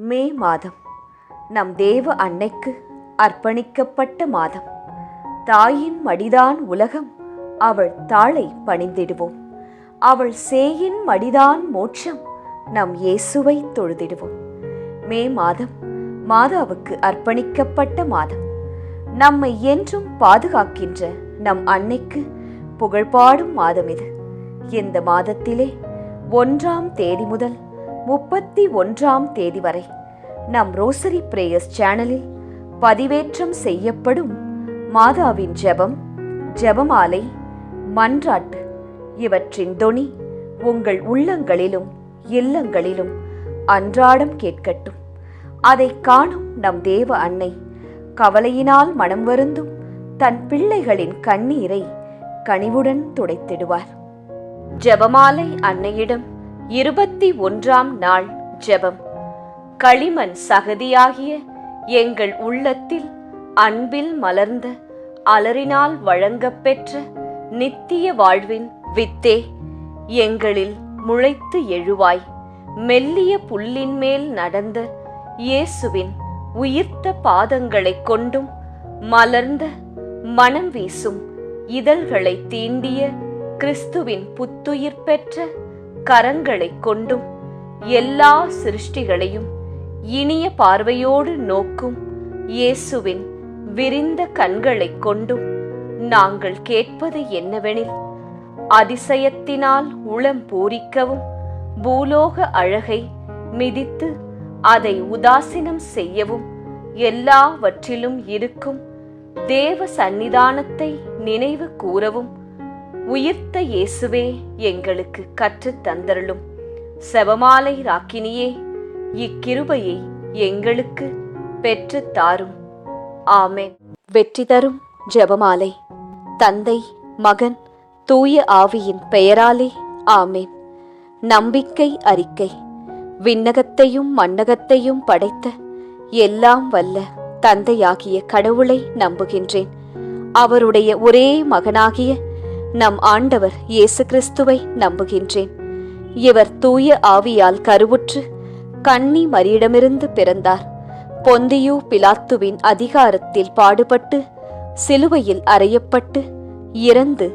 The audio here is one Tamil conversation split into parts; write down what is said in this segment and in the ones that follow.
மே மாதம் நம் தேவ அன்னைக்கு அர்ப்பணிக்கப்பட்ட மாதம். தாயின் மடிதான் உலகம், அவள் தாளை பணிந்திடுவோம். அவள் சேயின் மடிதான் மோட்சம், நம் இயேசுவை தொழுதிடுவோம். மே மாதம் மாதாவுக்கு அர்ப்பணிக்கப்பட்ட மாதம். நம்மை என்றும் பாதுகாக்கின்ற நம் அன்னைக்கு புகழ்பாடும் மாதம் இது. இந்த மாதத்திலே 1ஆம் தேதி முதல் 31ஆம் தேதி வரை நம் ரோசரி பிரேயர்ஸ் சேனலில் பதிவேற்றம் செய்யப்படும் மாதாவின் ஜெபம், ஜெபமாலை, மன்றாட்டு இவற்றின் தொனி உங்கள் உள்ளங்களிலும் இல்லங்களிலும் அன்றாடம் கேட்கட்டும். அதை காணும் நம் தேவ அன்னை கவலையினால் மனம் வருந்தும் தன் பிள்ளைகளின் கண்ணீரை கனிவுடன் துடைத்திடுவார். ஜெபமாலை அன்னையிடம் 21ஆம் நாள் ஜெபம். களிமண் சகதியாகிய எங்கள் உள்ளத்தில் அன்பில் மலர்ந்த அலறினால் வழங்கப்பெற்ற நித்திய வாழ்வின் வித்தே, எங்களில் முளைத்து எழுவாய். மெல்லிய புல்லின் மேல் நடந்த இயேசுவின் உயிர்த்த பாதங்களைக் கொண்டும் மலர்ந்த மனம் வீசும் இதழ்களை தீண்டிய கிறிஸ்துவின் புத்துயிர் பெற்ற கரங்களைக் கொண்டும் எல்லா சிருஷ்டிகளையும் இனிய பார்வையோடு நோக்கும் இயேசுவின் விரிந்த கண்களைக் கொண்டும் நாங்கள் கேட்பது என்னவெனில், அதிசயத்தினால் உளம் பூரிக்கவும் பூலோக அழகை மிதித்து அதை உதாசீனம் செய்யவும் எல்லாவற்றிலும் இருக்கும் தேவ சந்நிதானத்தை நினைவு கூறவும் உயிர்த்த இயேசுவே எங்களுக்கு கற்றுத் தந்தருளும். செபமாலை ராக்கினியே, இக்கிருபையை எங்களுக்கு பெற்றுத் தாரும். ஆமென். வெற்றி தரும் ஜெபமாலை. தந்தை, மகன், தூய ஆவியின் பெயராலே ஆமென். நம்பிக்கை அறிக்கை. விண்ணகத்தையும் மண்ணகத்தையும் படைத்த எல்லாம் வல்ல தந்தையாகிய கடவுளை நம்புகின்றேன். அவருடைய ஒரே மகனாகிய நம் ஆண்டவர் இயேசு கிறிஸ்துவை நம்புகின்றேன். இவர் தூய ஆவியால் கருவுற்று கன்னி மரியிடமிருந்து பிறந்தார். பொந்தியு பிலாத்துவின் அதிகாரத்தில் பாடுபட்டு சிலுவையில் அறையப்பட்டு இறந்து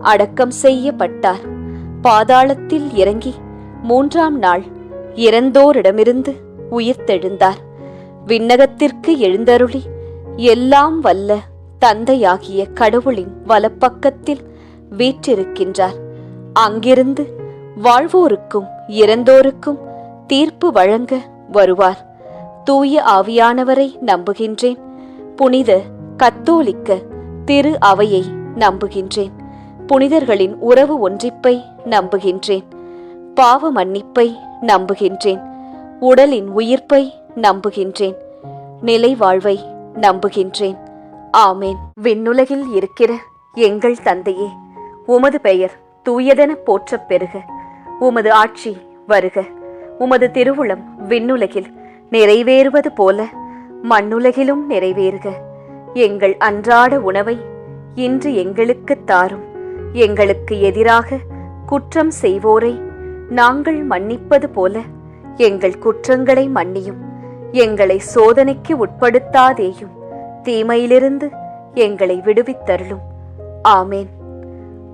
அடக்கம் செய்யப்பட்டார். பாதாளத்தில் இறங்கி 3ஆம் நாள் இறந்தோரிடமிருந்து உயிர்த்தெழுந்தார். விண்ணகத்திற்கு எழுந்தருளி எல்லாம் வல்ல தந்தையாகிய கடவுளின் வலப்பக்கத்தில் வீற்றிருக்கின்றார். அங்கிருந்து வாழ்வோருக்கும் இறந்தோருக்கும் தீர்ப்பு வழங்க வருவார். தூய ஆவியானவரை நம்புகின்றேன். புனித கத்தோலிக்க திரு அவையை நம்புகின்றேன். புனிதர்களின் உறவு ஒன்றிப்பை நம்புகின்றேன். பாவ மன்னிப்பை நம்புகின்றேன். உடலின் உயிர்ப்பை நம்புகின்றேன். நிலை வாழ்வை நம்புகின்றேன். ஆமேன். விண்ணுலகில் இருக்கிற எங்கள் தந்தையே, உமது பெயர் தூயதென போற்றப் பெறுக. உமது ஆட்சி வருக. உமது திருவுளம் விண்ணுலகில் நிறைவேறுவது போல மண்ணுலகிலும் நிறைவேறுக. எங்கள் அன்றாட உணவை இன்று எங்களுக்கு தாரும். எங்களுக்கு எதிராக குற்றம் செய்வோரை நாங்கள் மன்னிப்பது போல எங்கள் குற்றங்களை மன்னியும். எங்களை சோதனைக்கு உட்படுத்தாதேயும், தீமையிலிருந்து எங்களை விடுவித்தருளும். ஆமேன்.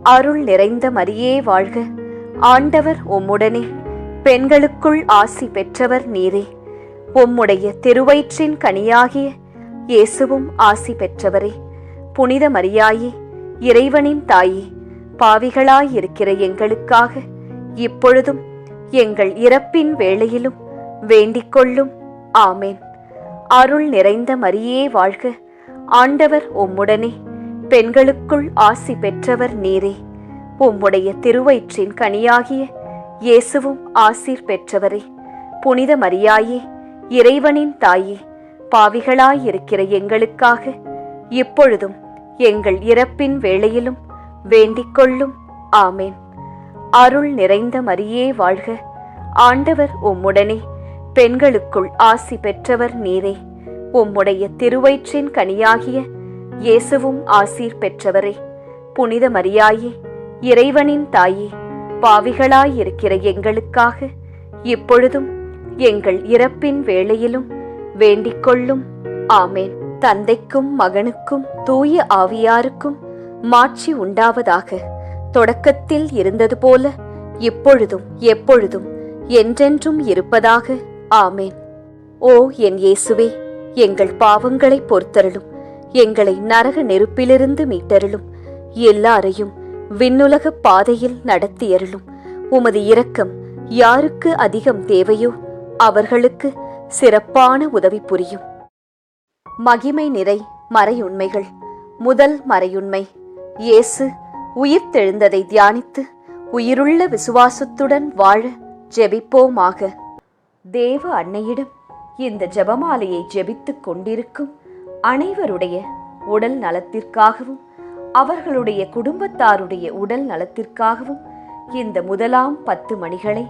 அருள் நிறைந்த மரியே வாழ்க. ஆண்டவர் உம்முடனே, பெண்களுக்குள் ஆசி பெற்றவர் நீரே. உம்முடைய திருவயிற்றின் கனியாகிய இயேசுவும் ஆசி பெற்றவரே. புனித மரியாயே, இறைவனின் தாயே, பாவிகளாயிருக்கிற எங்களுக்காக இப்பொழுதும் எங்கள் இறப்பின் வேளையிலும் வேண்டிக்கொள்ளும். ஆமேன். அருள் நிறைந்த மரியே வாழ்க. ஆண்டவர் உம்முடனே, பெண்களுக்குள் ஆசி பெற்றவர் நீரே. உம்முடைய திருவயிற்றின் கனியாகிய இயேசுவும் ஆசீர் பெற்றவரே. புனித மரியாயே, இறைவனின் தாயே, பாவிகளாயிருக்கிற எங்களுக்காக இப்பொழுதும் எங்கள் இறப்பின் வேளையிலும் வேண்டிக்கொள்ளும். ஆமேன். அருள் நிறைந்த மரியே வாழ்க. ஆண்டவர் உம்முடனே, பெண்களுக்குள் ஆசி பெற்றவர் நீரே. உம்முடைய திருவயிற்றின் கனியாகிய இயேசுவும் ஆசீர் பெற்றவரே. புனித மரியாயே, இறைவனின் தாயே, பாவிகளாயிருக்கிற எங்களுக்காக இப்பொழுதும் எங்கள் இறப்பின் வேளையிலும் வேண்டிக் கொள்ளும். ஆமேன். தந்தைக்கும் மகனுக்கும் தூய ஆவியாருக்கும் மாட்சி உண்டாவதாக. தொடக்கத்தில் இருந்தது போல இப்பொழுதும் எப்பொழுதும் என்றென்றும் இருப்பதாக. ஆமேன். ஓ என் இயேசுவே, எங்கள் பாவங்களை பொறுத்தருளும். எங்களை நரக நெருப்பிலிருந்து மீட்டருளும். எல்லாரையும் விண்ணுலக பாதையில் நடத்தியருளும். உமது இரக்கம் யாருக்கு அதிகம் தேவையோ அவர்களுக்கு சிறப்பான உதவி புரியும். மகிமை நிறை மறையுண்மைகள். முதல் மறையுண்மை, இயேசு உயிர்த்தெழுந்ததை தியானித்து உயிருள்ள விசுவாசத்துடன் வாழ ஜெபிப்போமாக. தேவ அன்னையிடம் இந்த ஜெபமாலையை ஜெபித்துக் கொண்டிருக்கும் அனைவருடைய உடல் நலத்திற்காகவும் அவர்களுடைய குடும்பத்தாருடைய உடல் நலத்திற்காகவும் இந்த முதலாம் 10 மணிகளை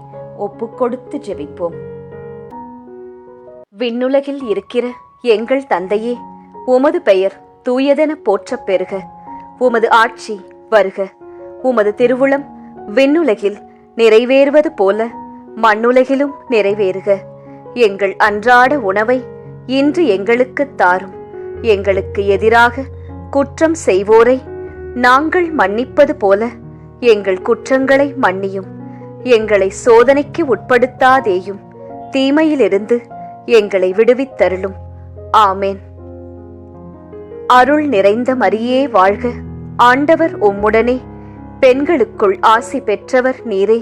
ஒப்புக்கொடுத்து ஜெபிப்போம். விண்ணுலகில் இருக்கிற எங்கள் தந்தையே, உமது பெயர் தூயதென போற்றப் பெறுக. உமது ஆட்சி வருக. உமது திருவுளம் விண்ணுலகில் நிறைவேறுவது போல மண்ணுலகிலும் நிறைவேறுக. எங்கள் அன்றாட உணவை இன்று எங்களுக்கு தாரும். எங்களுக்கு எதிராக குற்றம் செய்வோரை நாங்கள் மன்னிப்பது போல எங்கள் குற்றங்களை மன்னியும். எங்களை சோதனைக்கு உட்படுத்தாதேயும், தீமையிலிருந்து எங்களை விடுவித்தருளும். ஆமேன். அருள் நிறைந்த மரியே வாழ்க. ஆண்டவர் உம்முடனே, பெண்களுக்குள் ஆசி பெற்றவர் நீரே.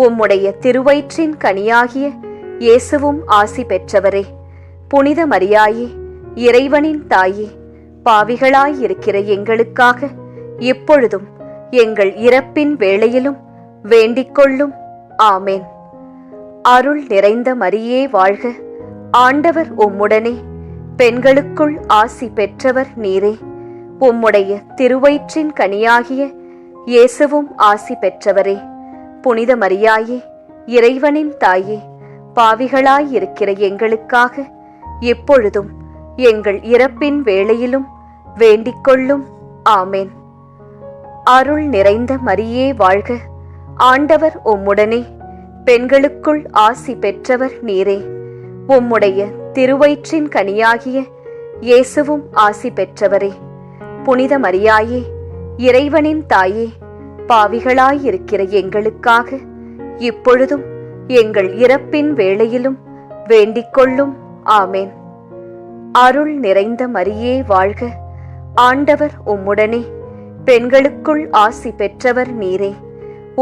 உம்முடைய திருவயிற்றின் கனியாகிய இயேசுவும் ஆசி பெற்றவரே. புனித மரியாயே, இறைவனின் தாயே, பாவிகளாயிருக்கிற எங்களுக்காக இப்பொழுதும் எங்கள் இறப்பின் வேளையிலும் வேண்டிக் கொள்ளும். ஆமேன். அருள் நிறைந்த மரியே வாழ்க. ஆண்டவர் உம்முடனே, பெண்களுக்குள் ஆசி பெற்றவர் நீரே. உம்முடைய திருவயிற்றின் கனியாகிய இயேசுவும் ஆசி பெற்றவரே. புனித மரியாயே, இறைவனின் தாயே, பாவிகளாயிருக்கிற எங்களுக்காக இப்பொழுதும் எங்கள் இறப்பின் வேளையிலும் வேண்டிக் கொள்ளும். ஆமேன். அருள் நிறைந்த மரியே வாழ்க. ஆண்டவர் உம்முடனே, பெண்களுக்குள் ஆசி பெற்றவர் நீரே. உம்முடைய திருவயிற்றின் கனியாகிய இயேசுவும் ஆசி பெற்றவரே. புனித மரியாயே, இறைவனின் தாயே, பாவிகளாயிருக்கிற எங்களுக்காக இப்பொழுதும் எங்கள் இறப்பின் வேளையிலும் வேண்டிக் கொள்ளும். ஆமேன். அருள் நிறைந்த மரியே வாழ்க. ஆண்டவர் உம்முடனே, பெண்களுக்குள் ஆசி பெற்றவர் நீரே.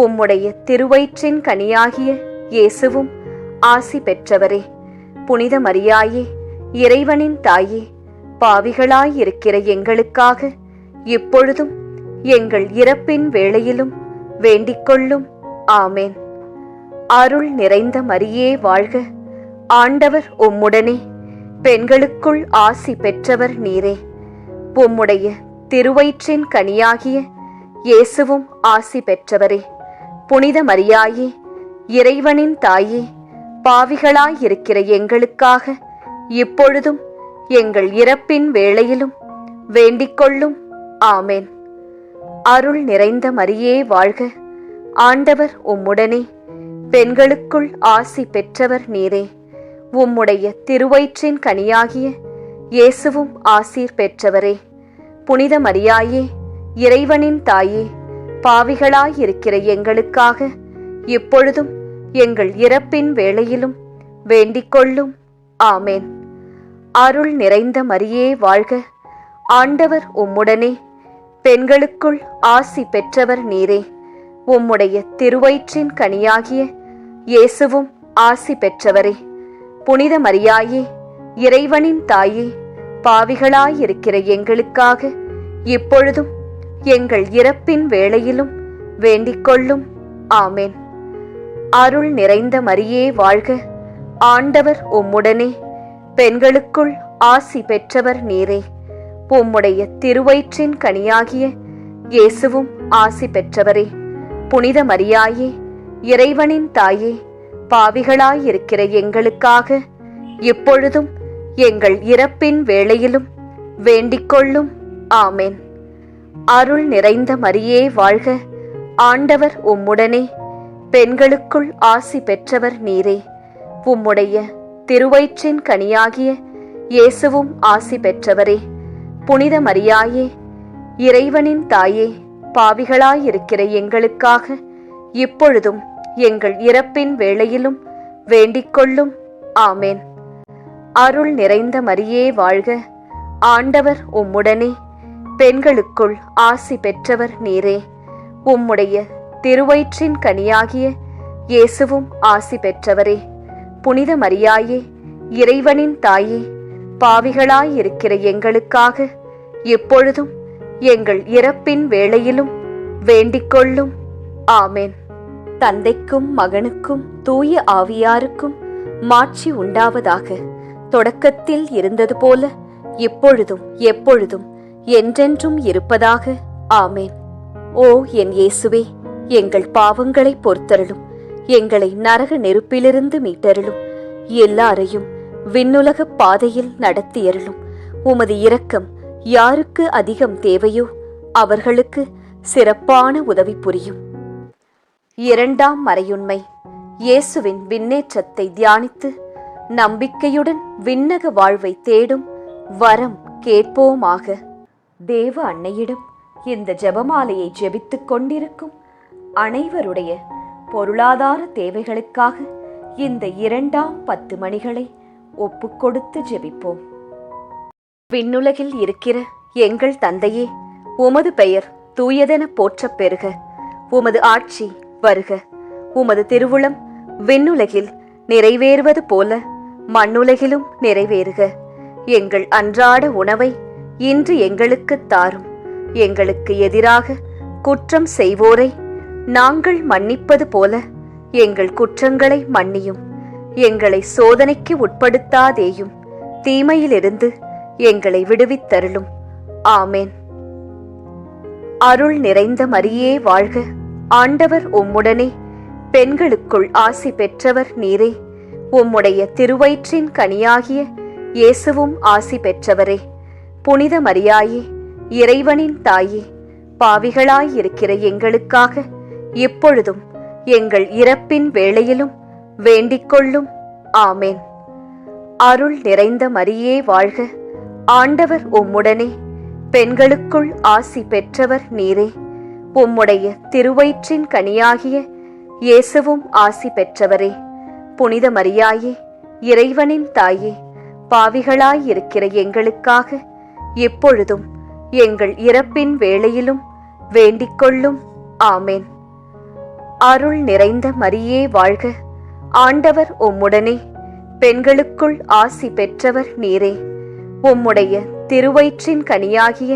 உம்முடைய திருவயிற்றின் கனியாகிய இயேசுவும் ஆசி பெற்றவரே. புனித மரியாயே, இறைவனின் தாயே, பாவிகளாயிருக்கிற எங்களுக்காக இப்பொழுதும் எங்கள் இறப்பின் வேளையிலும் வேண்டிக் கொள்ளும். ஆமேன். அருள் நிறைந்த மரியே வாழ்க. ஆண்டவர் உம்முடனே, பெண்களுக்குள் ஆசி பெற்றவர் நீரே. உம்முடைய திருவயிற்றின் கனியாகிய இயேசுவும் ஆசி பெற்றவரே. புனித மரியாயே, இறைவனின் தாயே, பாவிகளாயிருக்கிற எங்களுக்காக இப்பொழுதும் எங்கள் இறப்பின் வேளையிலும் வேண்டிக் கொள்ளும். ஆமேன். அருள் நிறைந்த மரியே வாழ்க. ஆண்டவர் உம்முடனே, பெண்களுக்குள் ஆசி பெற்றவர் நீரே. உம்முடைய திருவயிற்றின் கனியாகிய இயேசுவும் ஆசீர் பெற்றவரே. புனித மரியாயே, இறைவனின் தாயே, பாவிகளாயிருக்கிற எங்களுக்காக இப்பொழுதும் எங்கள் இறப்பின் வேளையிலும் வேண்டிக் கொள்ளும். ஆமேன். அருள் நிறைந்த மரியே வாழ்க. ஆண்டவர் உம்முடனே, பெண்களுக்குள் ஆசி பெற்றவர் நீரே. உம்முடைய திருவயிற்றின் கனியாகிய இயேசுவும் ஆசி பெற்றவரே. புனித மரியாயே, இறைவனின் தாயே, பாவிகளாயிருக்கிற எங்களுக்காக இப்பொழுதும் எங்கள் இறப்பின் வேளையிலும் வேண்டிக் கொள்ளும். ஆமேன். அருள் நிறைந்த மரியே வாழ்க. ஆண்டவர் உம்முடனே, பெண்களுக்குள் ஆசி பெற்றவர் நீரே. உம்முடைய திருவயிற்றின் கனியாகிய இயேசுவும் ஆசி பெற்றவரே. புனித மரியாயே, இறைவனின் தாயே, பாவிகளாயிருக்கிற எங்களுக்காக இப்பொழுதும் எங்கள் இறப்பின் வேளையிலும் வேண்டிக் கொள்ளும். ஆமேன். அருள் நிறைந்த மரியே வாழ்க. ஆண்டவர் உம்முடனே, பெண்களுக்குள் ஆசி பெற்றவர் நீரே. உம்முடைய திருவயிற்றின் கனியாகிய இயேசுவும் ஆசி பெற்றவரே. புனித மரியாயே, இறைவனின் தாயே, பாவிகளாயிருக்கிற எங்களுக்காக இப்பொழுதும் எங்கள் இறப்பின் வேளையிலும் வேண்டிக்கொள்ளும். ஆமேன். அருள் நிறைந்த மரியே வாழ்க, ஆண்டவர் உம்முடனே, பெண்களுக்குள் ஆசி பெற்றவர் நீரே. உம்முடைய திருவயிற்றின் கனியாகிய இயேசுவும் ஆசி பெற்றவரே. புனித மரியாயே, இறைவனின் தாயே, பாவிகளாயிருக்கிற எங்களுக்காக இப்பொழுதும் எங்கள் இறப்பின் வேளையிலும் வேண்டிக்கொள்ளும். ஆமேன். தந்தைக்கும் மகனுக்கும் தூய ஆவியாருக்கும் மாட்சி உண்டாவதாக. தொடக்கத்தில் இருந்தது போல இப்பொழுதும் எப்பொழுதும் என்றென்றும் இருப்பதாக. ஆமேன். ஓ என் இயேசுவே, எங்கள் பாவங்களை பொறுத்தருளும், எங்களை நரக நெருப்பிலிருந்து மீட்டருளும், எல்லாரையும் விண்ணுலக பாதையில் நடத்தியருளும். உமது இரக்கம் யாருக்கு அதிகம் தேவையோ அவர்களுக்கு சிறப்பான உதவி புரியும். இரண்டாம் மறையுண்மை. இயேசுவின் விண்ணேற்றத்தை தியானித்து நம்பிக்கையுடன் விண்ணக வாழ்வை தேடும் வரம் கேட்போமாக. தேவ அன்னையிடம் இந்த ஜெபமாலையை ஜெபித்துக் கொண்டிருக்கும் அனைவருடைய பொருளாதார தேவைகளுக்காக இந்த இரண்டாம் 10 மணிகளை ஒப்புக்கொடுத்து ஜெபிப்போம். விண்ணுலகில் இருக்கிற எங்கள் தந்தையே, உமது பெயர் தூயதென போற்றப் பெறுக. உமது ஆட்சி வருக. உமது திருவுளம் விண்ணுலகில் நிறைவேறுவது போல மண்ணுலகிலும் நிறைவேறுக. எங்கள் அன்றாட உணவை இன்று எங்களுக்கு தாரும். எங்களுக்கு எதிராக குற்றம் செய்வோரை நாங்கள் மன்னிப்பது போல எங்கள் குற்றங்களை மன்னியும். எங்களை சோதனைக்கு உட்படுத்தாதேயும், தீமையிலிருந்து எங்களை விடுவித்தருளும். ஆமேன். அருள் நிறைந்த மரியே வாழ்க, ஆண்டவர் உம்முடனே, பெண்களுக்குள் ஆசி பெற்றவர் நீரே. உம்முடைய திருவயிற்றின் கனியாகிய இயேசுவும் ஆசி பெற்றவரே. புனித மரியாயே, இறைவனின் தாயே, பாவிகளாயிருக்கிற எங்களுக்காக இப்பொழுதும் எங்கள் இறப்பின் வேளையிலும் வேண்டிக்கொள்ளும். ஆமேன். அருள் நிறைந்த மரியே வாழ்க, ஆண்டவர் உம்முடனே, பெண்களுக்குள் ஆசி பெற்றவர் நீரே. உம்முடைய திருவயிற்றின் கனியாகிய இயேசுவும் ஆசி பெற்றவரே. புனித மரியாயே, இறைவனின் தாயே, பாவிகளாயிருக்கிற எங்களுக்காக இப்பொழுதும் எங்கள் இறப்பின் வேளையிலும் வேண்டிக்கொள்ளும். ஆமேன். அருள் நிறைந்த மரியே வாழ்க, ஆண்டவர் உம்முடனே, பெண்களுக்குள் ஆசி பெற்றவர் நீரே. உம்முடைய திருவயிற்றின் கனியாகிய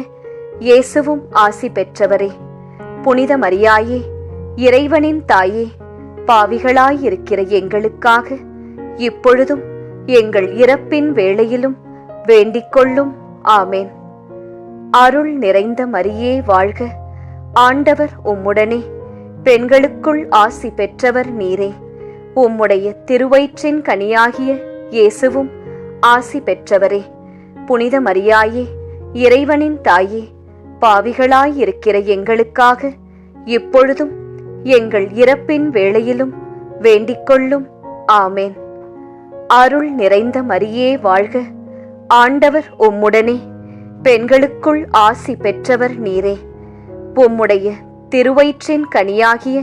இயேசுவும் ஆசி பெற்றவரே. புனித மரியாயே, இறைவனின் தாயே, பாவிகளாயிருக்கிற எங்களுக்காக இப்பொழுதும் எங்கள் இறப்பின் வேளையிலும் வேண்டிக்கொள்ளும். ஆமேன். அருள் நிறைந்த மரியே வாழ்க, ஆண்டவர் உம்முடனே, பெண்களுக்குள் ஆசி பெற்றவர் நீரே. உம்முடைய திருவயிற்றின் கனியாகிய இயேசுவும் ஆசி பெற்றவரே. புனித மரியாயே, இறைவனின் தாயே, பாவிகளாயிருக்கிற எங்களுக்காக இப்பொழுதும் எங்கள் இறப்பின் வேளையிலும் வேண்டிக்கொள்ளும். ஆமேன். அருள் நிறைந்த மரியே வாழ்க, ஆண்டவர் உம்முடனே, பெண்களுக்குள் ஆசி பெற்றவர் நீரே. உம்முடைய திருவயிற்றின் கனியாகிய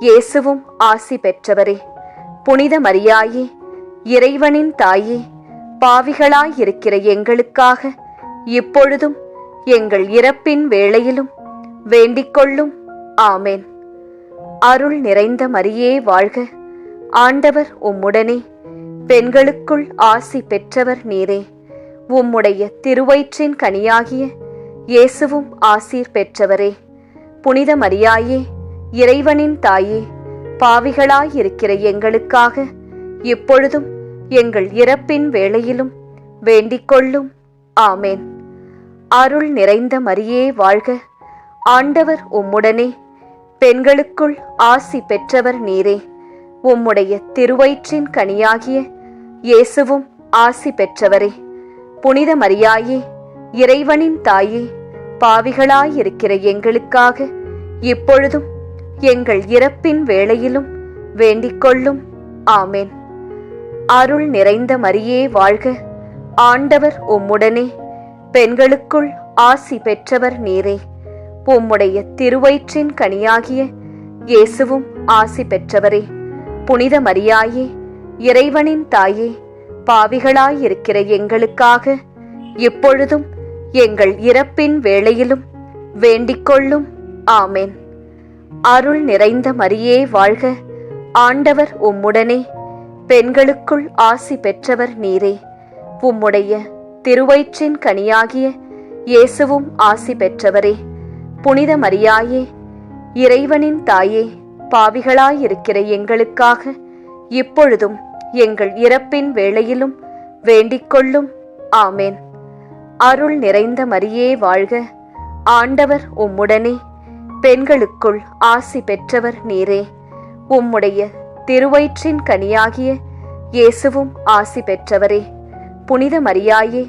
இயேசுவும் ஆசி பெற்றவரே. புனித மரியாயே, இறைவனின் தாயே, பாவிகளாயிருக்கிற எங்களுக்காக இப்பொழுதும் எங்கள் இறப்பின் வேளையிலும் வேண்டிக்கொள்ளும். ஆமேன். அருள் நிறைந்த மரியே வாழ்க, ஆண்டவர் உம்முடனே, பெண்களுக்குள் ஆசி பெற்றவர் நீரே. உம்முடைய திருவயிற்றின் கனியாகிய இயேசுவும் ஆசீர் பெற்றவரே. புனித மரியாயே, இறைவனின் தாயே, பாவிகளாயிருக்கிற எங்களுக்காக இப்பொழுதும் எங்கள் இறப்பின் வேளையிலும் வேண்டிக்கொள்ளும். ஆமேன். அருள் நிறைந்த மரியே வாழ்க, ஆண்டவர் உம்முடனே, பெண்களுக்குள் ஆசி பெற்றவர் நீரே. உம்முடைய திருவயிற்றின் கனியாகிய இயேசுவும் ஆசி பெற்றவரே. புனித மரியாயே, இறைவனின் தாயே, பாவிகளாயிருக்கிற எங்களுக்காக இப்பொழுதும் எங்கள் இறப்பின் வேளையிலும் வேண்டிக்கொள்ளும். ஆமேன். அருள் நிறைந்த மரியே வாழ்க, ஆண்டவர் உம்முடனே, பெண்களுக்குள் ஆசி பெற்றவர் நீரே. உம்முடைய திருவயிற்றின் கனியாகிய இயேசுவும் ஆசி பெற்றவரே. புனித மரியாயே, இறைவனின் தாயே, பாவிகளாயிருக்கிற எங்களுக்காக இப்பொழுதும் எங்கள் இறப்பின் வேளையிலும் வேண்டிக்கொள்ளும். ஆமென். அருள் நிறைந்த மரியே வாழ்க, ஆண்டவர் உம்முடனே, பெண்களுக்குள் ஆசி பெற்றவர் நீரே. உம்முடைய திருவயிற்றின் கனியாகிய இயேசுவும் ஆசி பெற்றவரே. புனித மரியாயே, இறைவனின் தாயே, பாவிகளாயிருக்கிற எங்களுக்காக இப்பொழுதும் எங்கள் இறப்பின் வேளையிலும் வேண்டிக்கொள்ளும். ஆமென். அருள் நிறைந்த மரியே வாழ்க, ஆண்டவர் உம்முடனே, பெண்களுக்குள் ஆசி பெற்றவர் நீரே. உம்முடைய திருவயிற்றின் கனியாகிய இயேசுவும் ஆசி பெற்றவரே. புனித மரியாயே,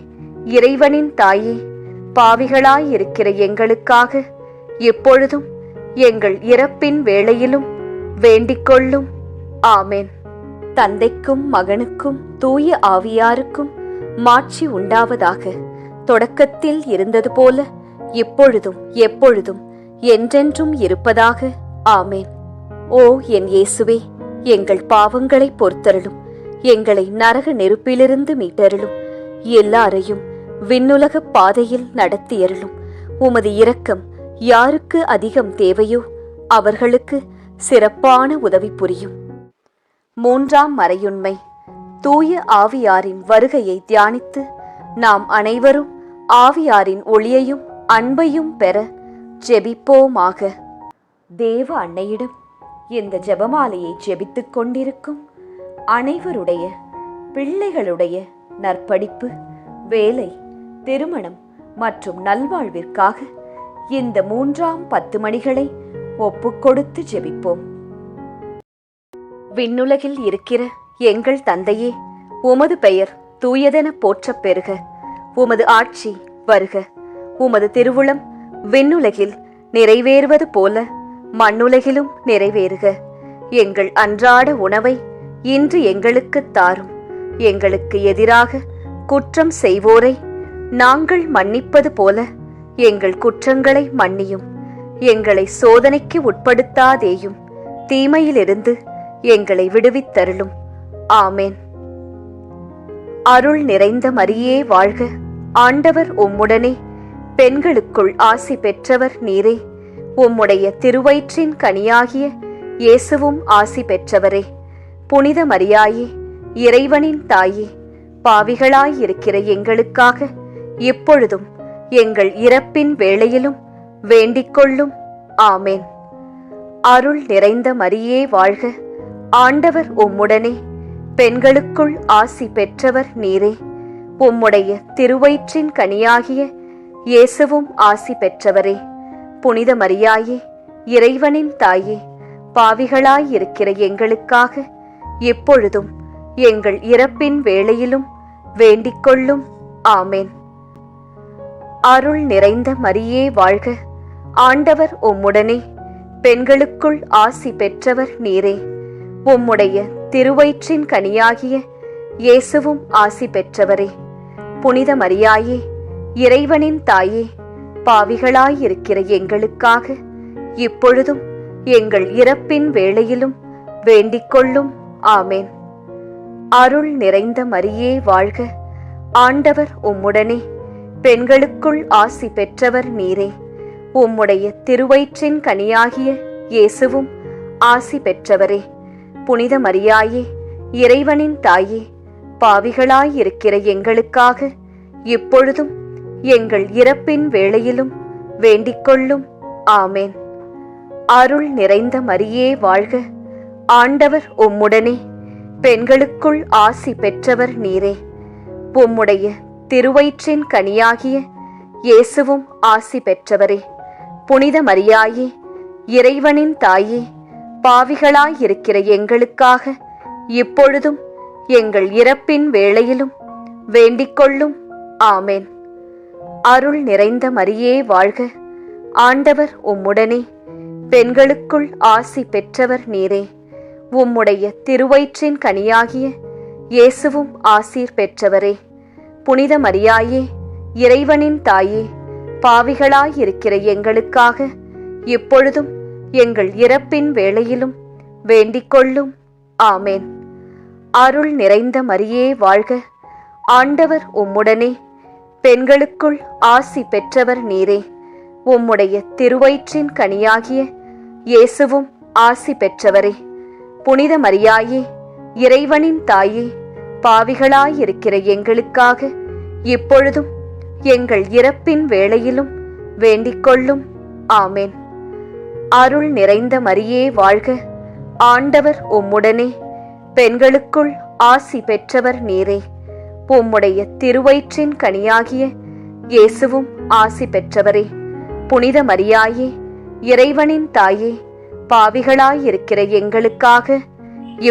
இறைவனின் தாயே, பாவிகளாயிருக்கிற எங்களுக்காக இப்பொழுதும் எங்கள் இறப்பின் வேளையிலும் வேண்டிக்கொள்ளும். ஆமென். தந்தைக்கும் மகனுக்கும் தூய ஆவியாருக்கும் மாட்சி உண்டாவதாக. தொடக்கத்தில் இருந்தது போல இப்பொழுதும் எப்பொழுதும் என்றென்றும் இருப்பதாக. ஆமென். ஓ என் இயேசுவே, எங்கள் பாவங்களை பொறுத்தருளும், எங்களை நரக நெருப்பிலிருந்து மீட்டருளும், எல்லாரையும் விண்ணுலக பாதையில் நடத்தியருளும். உமது இரக்கம் யாருக்கு அதிகம் தேவையோ அவர்களுக்கு சிறப்பான உதவி புரியும். மூன்றாம் மறையுண்மை. தூய ஆவியாரின் வருகையை தியானித்து நாம் அனைவரும் ஆவியாரின் ஒளியையும் அன்பையும் பெற ஜெபிப்போமாக. தேவ அன்னையிடம் இந்த ஜெபமாலையை ஜெபித்துக் கொண்டிருக்கும் அனைவருடைய பிள்ளைகளுடைய நற்படிப்பு, வேலை, திருமணம் மற்றும் நல்வாழ்விற்காக இந்த 3ஆம் 10 மணிகளை ஒப்புக்கொடுத்து ஜெபிப்போம். விண்ணுலகில் இருக்கிற எங்கள் தந்தையே, உமது பெயர் தூயதென போற்றப் பெறுக. உமது ஆட்சி வருக. உமது திருவுளம் விண்ணுலகில் நிறைவேறுவது போல மண்ணுலகிலும் நிறைவேறுக. எங்கள் அன்றாட உணவை இன்று எங்களுக்கு தாரும். எங்களுக்கு எதிராக குற்றம் செய்வோரை நாங்கள் மன்னிப்பது போல எங்கள் குற்றங்களை மன்னியும். எங்களை சோதனைக்கு உட்படுத்தாதேயும், தீமையிலிருந்து எங்களை விடுவித்தருளும். ஆமென். அருள் நிறைந்த மரியே வாழ்க, ஆண்டவர் உம்முடனே, பெண்களுக்குள் ஆசி பெற்றவர் நீரே. உம்முடைய திருவயிற்றின் கனியாகிய இயேசுவும் ஆசி பெற்றவரே. புனித மரியாயே, இறைவனின் தாயே, பாவிகளாயிருக்கிற எங்களுக்காக இப்பொழுதும் எங்கள் இறப்பின் வேளையிலும் வேண்டிக்கொள்ளும். ஆமென். அருள் நிறைந்த மரியே வாழ்க, ஆண்டவர் உம்முடனே, பெண்களுக்குள் ஆசி பெற்றவர் நீரே. உம்முடைய திருவயிற்றின் கனியாகிய இயேசுவும் ஆசி பெற்றவரே. புனித மரியாயே, இறைவனின் தாயே, பாவிகளாயிருக்கிற எங்களுக்காக இப்பொழுதும் எங்கள் இறப்பின் வேளையிலும் வேண்டிக்கொள்ளும். ஆமென். அருள் நிறைந்த மரியே வாழ்க, ஆண்டவர் உம்முடனே, பெண்களுக்குள் ஆசி பெற்றவர் நீரே. உம்முடைய திருவயிற்றின் கனியாகிய இயேசுவும் ஆசி பெற்றவரே. புனித மரியாயே, இறைவனின் தாயே, பாவிகளாயிருக்கிற எங்களுக்காக இப்பொழுதும் எங்கள் இறப்பின் வேளையிலும் வேண்டிக்கொள்ளும். ஆமென். அருள் நிறைந்த மரியே வாழ்க, ஆண்டவர் உம்முடனே, பெண்களுக்குள் ஆசி பெற்றவர் நீரே. உம்முடைய திருவயிற்றின் கனியாகிய இயேசுவும் ஆசி பெற்றவரே. புனித மரியாயே, இறைவனின் தாயே, பாவிகளாயிருக்கிற எங்களுக்காக இப்பொழுதும் எங்கள் இறப்பின் வேளையிலும் வேண்டிக்கொள்ளும். ஆமென். அருள் நிறைந்த மரியே வாழ்க, ஆண்டவர் உம்முடனே, பெண்களுக்குள் ஆசி பெற்றவர் நீரே. உம்முடைய திருவயிற்றின் கனியாகிய இயேசுவும் ஆசி பெற்றவரே. புனித மரியாயே, இறைவனின் தாயே, பாவிகளாயிருக்கிற எங்களுக்காக இப்பொழுதும் எங்கள் இறப்பின் வேளையிலும் வேண்டிக்கொள்ளும். ஆமென். அருள் நிறைந்த மரியே வாழ்க, ஆண்டவர் உம்முடனே, பெண்களுக்குள் ஆசி பெற்றவர் நீரே. உம்முடைய திருவயிற்றின் கனியாகிய இயேசுவும் ஆசீர் பெற்றவரே. புனித மரியாயே, இறைவனின் தாயே, பாவிகளாயிருக்கிற எங்களுக்காக இப்பொழுதும் எங்கள் இறப்பின் வேளையிலும் வேண்டிக் கொள்ளும். ஆமேன். அருள் நிறைந்த மரியே வாழ்க. ஆண்டவர் உம்முடனே, பெண்களுக்குள் ஆசி பெற்றவர் நீரே. உம்முடைய திருவயிற்றின் கனியாகிய இயேசுவும் ஆசி பெற்றவரே. புனித மரியாயே, இறைவனின் தாயே, பாவிகளாயிருக்கிற எங்களுக்காக இப்பொழுதும் எங்கள் இறப்பின் வேளையிலும் வேண்டிக் கொள்ளும். ஆமேன். அருள் நிறைந்த மரியே வாழ்க. ஆண்டவர் உம்முடனே, பெண்களுக்குள் ஆசி பெற்றவர் நீரே. உம்முடைய திருவயிற்றின் கனியாகிய இயேசுவும் ஆசி பெற்றவரே. புனித மரியாயே, இறைவனின் தாயே, பாவிகளாயிருக்கிற எங்களுக்காக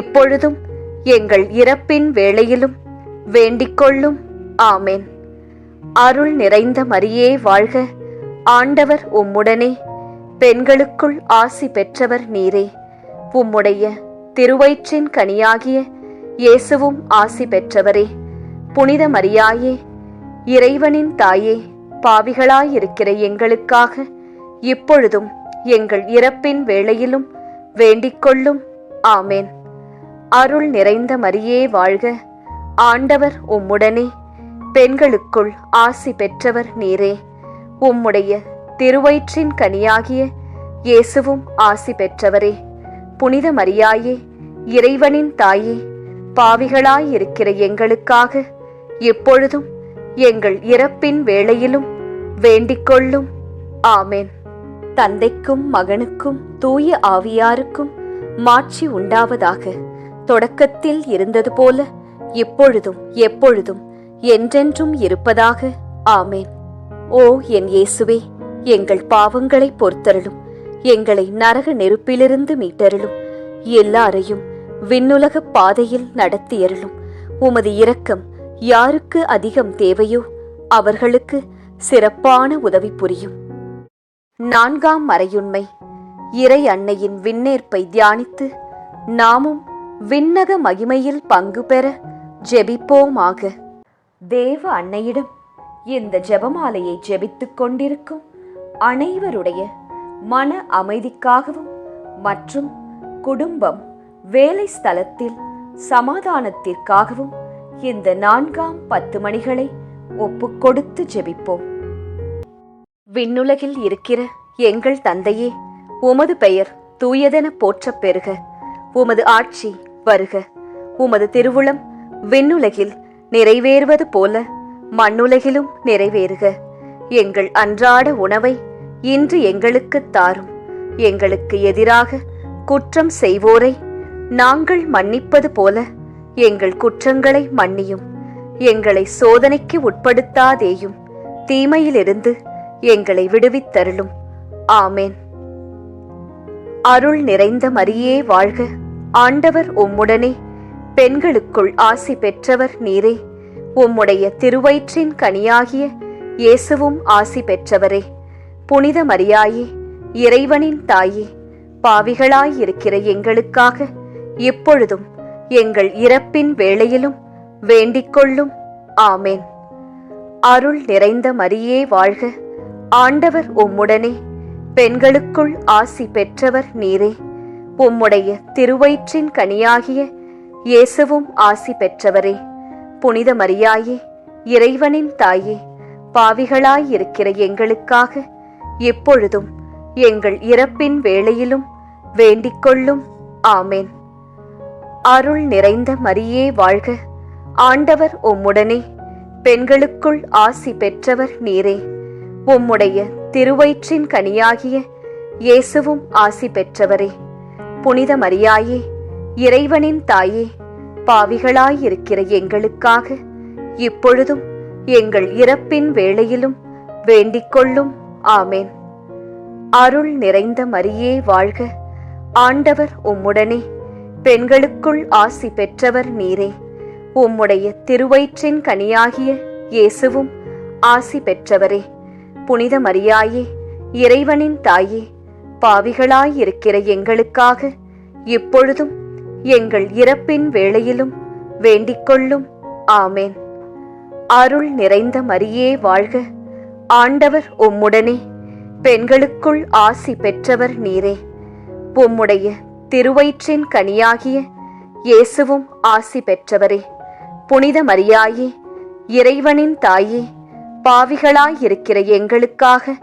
இப்பொழுதும் எங்கள் இறப்பின் வேளையிலும் வேண்டிக் கொள்ளும். ஆமேன். அருள் நிறைந்த மரியே வாழ்க. ஆண்டவர் உம்முடனே, பெண்களுக்குள் ஆசி பெற்றவர் நீரே. உம்முடைய திருவயிற்றின் கனியாகிய இயேசுவும் ஆசி பெற்றவரே. புனித மரியாயே, இறைவனின் தாயே, பாவிகளாயிருக்கிற எங்களுக்காக இப்பொழுதும் எங்கள் இறப்பின் வேளையிலும் வேண்டிக் கொள்ளும். ஆமேன். அருள் நிறைந்த மரியே வாழ்க. ஆண்டவர் உம்முடனே, பெண்களுக்குள் ஆசி பெற்றவர் நீரே. உம்முடைய திருவயிற்றின் கனியாகிய இயேசுவும் ஆசி பெற்றவரே. புனித மரியாயே, இறைவனின் தாயே, பாவிகளாயிருக்கிற எங்களுக்காக இப்பொழுதும் எங்கள் இறப்பின் வேளையிலும் வேண்டிக் கொள்ளும். ஆமேன். தந்தைக்கும் மகனுக்கும் தூய ஆவியாருக்கும் மாட்சி உண்டாவதாக. தொடக்கத்தில் இருந்தது போல இப்பொழுதும் எப்பொழுதும் என்றென்றும் இருப்பதாக. ஆமேன். ஓ என் இயேசுவே, எங்கள் பாவங்களை பொறுத்தருளும். எங்களை நரக நெருப்பிலிருந்து மீட்டருளும். எல்லாரையும் விண்ணுலக பாதையில் நடத்தியருளும். உமது இரக்கம் யாருக்கு அதிகம் தேவையோ அவர்களுக்கு சிறப்பான உதவி புரியும். 4ஆம் மறையுண்மை. இறை அன்னையின் விண்ணேற்பை தியானித்து நாமும் விண்ணக மகிமையில் பங்கு பெற ஜெபிப்போமாக. தேவ அன்னையிடம் இந்த ஜெபமாலையை ஜெபித்துக் கொண்டிருக்கும் அனைவருடைய மன அமைதிக்காகவும் மற்றும் குடும்பம், வேலை ஸ்தலத்தில் சமாதானத்திற்காகவும் இந்த 4ஆம் 10 மணிகளை ஒப்புக்கொடுத்து ஜெபிப்போம். விண்ணுலகில் இருக்கிற எங்கள் தந்தையே, உமது பெயர் தூயதென போற்றப் பெறுக. உமது ஆட்சி வருக. உமது திருவுளம் விண்ணுலகில் நிறைவேறுவது போல மண்ணுலகிலும் நிறைவேறுக. எங்கள் அன்றாட உணவை இன்று எங்களுக்கு தாரும். எங்களுக்கு எதிராக குற்றம் செய்வோரை நாங்கள் மன்னிப்பது போல எங்கள் குற்றங்களை மன்னியும். எங்களை சோதனைக்கு உட்படுத்தாதேயும், தீமையிலிருந்து எங்களை விடுவித்தருளும். ஆமேன். அருள் நிறைந்த மரியே வாழ்க. ஆண்டவர் உம்முடனே, பெண்களுக்குள் ஆசி பெற்றவர் நீரே. உம்முடைய திருவயிற்றின் கனியாகிய இயேசுவும் ஆசி பெற்றவரே. புனித மரியாயே, இறைவனின் தாயே, பாவிகளாயிருக்கிற எங்களுக்காக இப்பொழுதும் எங்கள் இறப்பின் வேளையிலும் வேண்டிக் கொள்ளும். ஆமேன். அருள் நிறைந்த மரியே வாழ்க. ஆண்டவர் உம்முடனே, பெண்களுக்குள் ஆசி பெற்றவர் நீரே. உம்முடைய திருவயிற்றின் கனியாகிய இயேசுவும் ஆசி பெற்றவரே. புனித மரியாயே, இறைவனின் தாயே, பாவிகளாயிருக்கிற எங்களுக்காக எப்பொழுதும் எங்கள் இறப்பின் வேளையிலும் வேண்டிக் கொள்ளும். ஆமேன். அருள் நிறைந்த மரியே வாழ்க. ஆண்டவர் உம்முடனே, பெண்களுக்குள் ஆசி பெற்றவர் நீரே. உம்முடைய திருவயிற்றின் கனியாகிய இயேசுவும் ஆசி பெற்றவரே. புனித மரியாயே, இறைவனின் தாயே, பாவிகளாயிருக்கிற எங்களுக்காக இப்பொழுதும் எங்கள் இறப்பின் வேளையிலும் வேண்டிக் கொள்ளும். ஆமேன். அருள் நிறைந்த மரியே வாழ்க. ஆண்டவர் உம்முடனே, பெண்களுக்குள் ஆசி பெற்றவர் நீரே. உம்முடைய திருவயிற்றின் கனியாகிய இயேசுவும் ஆசி பெற்றவரே. புனித மரியாயே, இறைவனின் தாயே, பாவிகளாயிருக்கிற எங்களுக்காக இப்பொழுதும் எங்கள் இறப்பின் வேளையிலும் வேண்டிக்கொள்ளும். ஆமேன். அருள் நிறைந்த மரியே வாழ்க, ஆண்டவர் உம்முடனே, பெண்களுக்குள் ஆசி பெற்றவர் நீரே. உம்முடைய திருவயிற்றின் கனியாகிய இயேசுவும் ஆசி பெற்றவரே. புனித மரியாயே, இறைவனின் தாயே, பாவிகளாயிருக்கிற எங்களுக்காக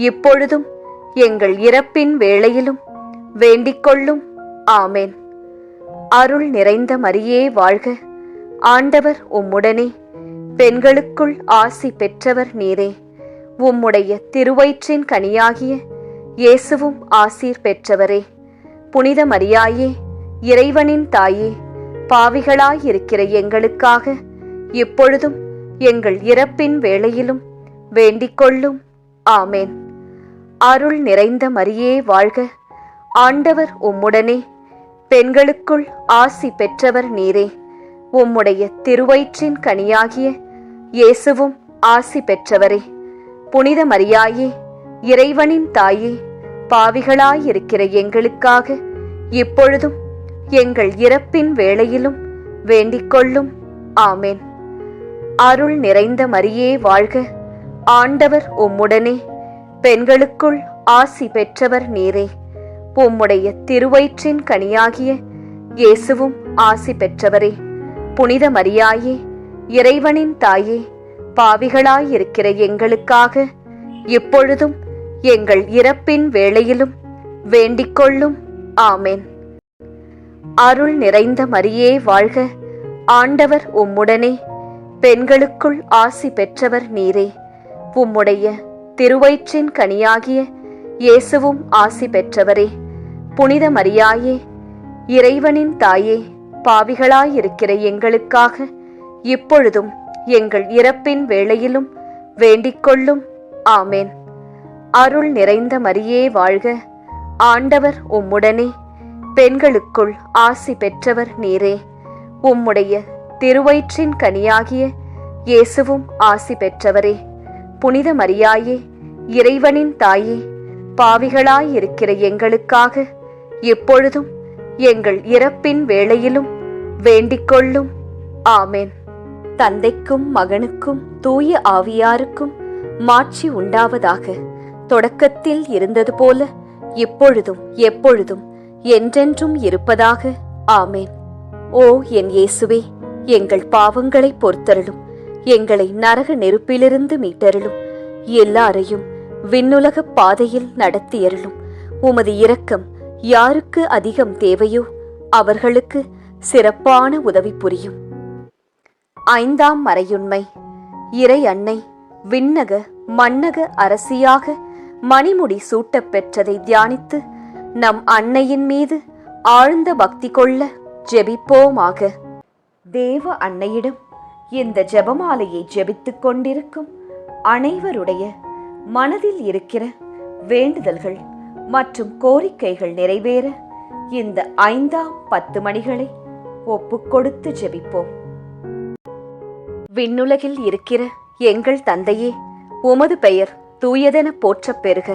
இப்பொழுதும் எங்கள் இறப்பின் வேளையிலும் வேண்டிக்கொள்ளும். ஆமேன். அருள் நிறைந்த மரியே வாழ்க, ஆண்டவர் உம்முடனே, பெண்களுக்குள் ஆசி பெற்றவர் நீரே. உம்முடைய திருவயிற்றின் கனியாகிய இயேசுவும் ஆசீர் பெற்றவரே. புனித மரியாயே, இறைவனின் தாயே, பாவிகளாயிருக்கிற எங்களுக்காக இப்பொழுதும் எங்கள் இறப்பின் வேளையிலும் வேண்டிக்கொள்ளும். ஆமேன். அருள் நிறைந்த மரியே வாழ்க, ஆண்டவர் உம்முடனே, பெண்களுக்குள் ஆசி பெற்றவர் நீரே. உம்முடைய திருவயிற்றின் கனியாகிய இயேசுவும் ஆசி பெற்றவரே. புனித மரியாயே, இறைவனின் தாயே, பாவிகளாயிருக்கிற எங்களுக்காக இப்பொழுதும் எங்கள் இறப்பின் வேளையிலும் வேண்டிக்கொள்ளும். ஆமேன். அருள் நிறைந்த மரியே வாழ்க, ஆண்டவர் உம்முடனே, பெண்களுக்குள் ஆசி பெற்றவர் நீரே. உம்முடைய திருவயிற்றின் கனியாகிய இயேசுவும் ஆசி பெற்றவரே. புனித மரியாயே, இறைவனின் தாயே, பாவிகளாயிருக்கிற எங்களுக்காக இப்பொழுதும் எங்கள் இறப்பின் வேளையிலும் வேண்டிக்கொள்ளும். ஆமேன். அருள் நிறைந்த மரியே வாழ்க, ஆண்டவர் உம்முடனே, பெண்களுக்குள் ஆசி பெற்றவர் நீரே. உம்முடைய திருவயிற்றின் கனியாகிய இயேசுவும் ஆசி பெற்றவரே. புனித மரியாயே, இறைவனின் தாயே, பாவிகளாயிருக்கிற எங்களுக்காக இப்பொழுதும் எங்கள் இறப்பின் வேளையிலும் வேண்டிக்கொள்ளும். ஆமேன். அருள் நிறைந்த மரியே வாழ்க, ஆண்டவர் உம்முடனே, பெண்களுக்குள் ஆசி பெற்றவர் நீரே. உம்முடைய திருவயிற்றின் கனியாகிய இயேசுவும் ஆசி பெற்றவரே. புனித மரியாயே, இறைவனின் தாயே, பாவிகளாயிருக்கிற எங்களுக்காக எப்பொழுதும் எங்கள் இறப்பின் வேளையிலும் வேண்டிக்கொள்ளும். ஆமேன். தந்தைக்கும் மகனுக்கும் தூய ஆவியாருக்கும் மாட்சி உண்டாவதாக. தொடக்கத்தில் இருந்தது போல இப்பொழுதும் எப்பொழுதும் என்றென்றும் இருப்பதாக. ஆமேன். ஓ என் இயேசுவே, எங்கள் பாவங்களை பொறுத்தருளும், எங்களை நரக நெருப்பிலிருந்து மீட்டருளும், எல்லாரையும் விண்ணுலக பாதையில் நடத்தியருளும். உமது இரக்கம் யாருக்கு அதிகம் தேவையோ அவர்களுக்கு சிறப்பான உதவி புரியும். 5ஆம் மறையுண்மை. இறை அன்னை விண்ணக மன்னக அரசியாக மணிமுடி சூட்டப் பெற்றதை தியானித்து நம் அன்னையின் மீது ஆழ்ந்த பக்தி கொள்ள ஜெபிப்போமாக. தேவ அன்னையிடம் இந்த ஜெபமாலையை ஜெபித்துக் கொண்டிருக்கும் அனைவருடைய மனதில் இருக்கிற வேண்டுதல்கள் மற்றும் கோரிக்கைகள் நிறைவேற இந்த 5ஆம் 10 மணிகளை ஒப்புக்கொடுத்து ஜெபிப்போம். விண்ணுலகில் இருக்கிற எங்கள் தந்தையே, உமது பெயர் தூயதென போற்றப் பெறுக.